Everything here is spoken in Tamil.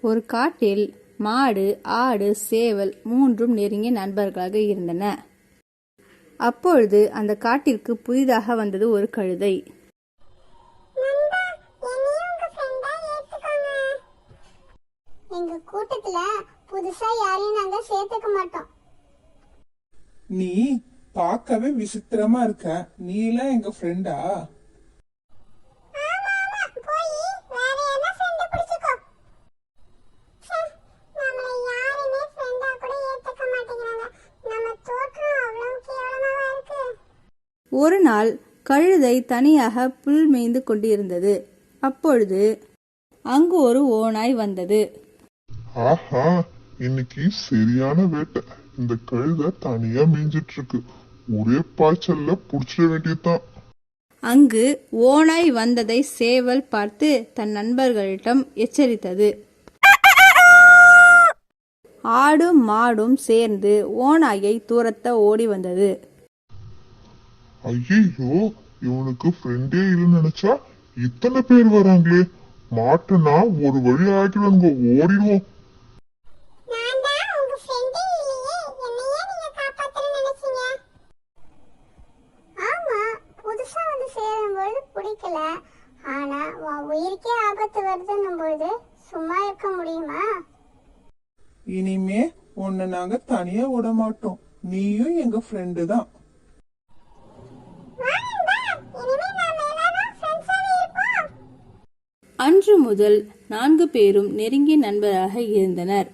ஒரு காட்டில் மாடு, ஆடு, சேவல் மூன்றும் நெருங்கிய நண்பர்களாக இருந்தன. அப்பொழுது அந்த காட்டிற்கு புதிதாக வந்தது ஒரு கழுதை. எங்க கூட்டத்துல புதுசா யாரையும் நாங்க சேர்த்துக்க மாட்டோம். நீ பார்க்கவே விசித்திரமா இருக்க. நீ எல்லாம் எங்க ஃப்ரெண்டா? ஒரு நாள் கழுதை தனியாக புல் மேய்ந்து கொண்டிருந்தது. அப்பொழுது அங்கு ஒரு ஓநாய் வந்தது. ஆஹா, இன்னைக்கு சரியான வேட்டை. இந்த கழுதை தனியா மேய்ஞ்சிட்டு இருக்கு. ஒரே பாய்ச்சல்ல புடிச்சிட வேண்டியதுதான். அங்கு ஓநாய் வந்ததை சேவல் பார்த்து தன் நண்பர்களிடம் எச்சரித்தது. ஆடும் மாடும் சேர்ந்து ஓநாயை துரத்த ஓடி வந்தது. ஐயோ, இவனுக்கு ஃப்ரெண்டே இல்லைன்னு நினைச்சா இத்தனை பேர் வராங்களே. மாட்டுனா ஒரு வழி ஆகிடுவாங்க, ஓடிடுவோம். பிடிக்கல, ஆனா உன் உயிருக்கே ஆபத்து வருதுன்னும் பொழுது சும்மா இருக்க முடியுமா? இனிமே உன்னை நாங்க தனியா விட மாட்டோம். நீயும் எங்க ஃப்ரெண்டு தான். அன்று முதல் 4 பேரும் நெருங்கிய நண்பராக இருந்தனர்.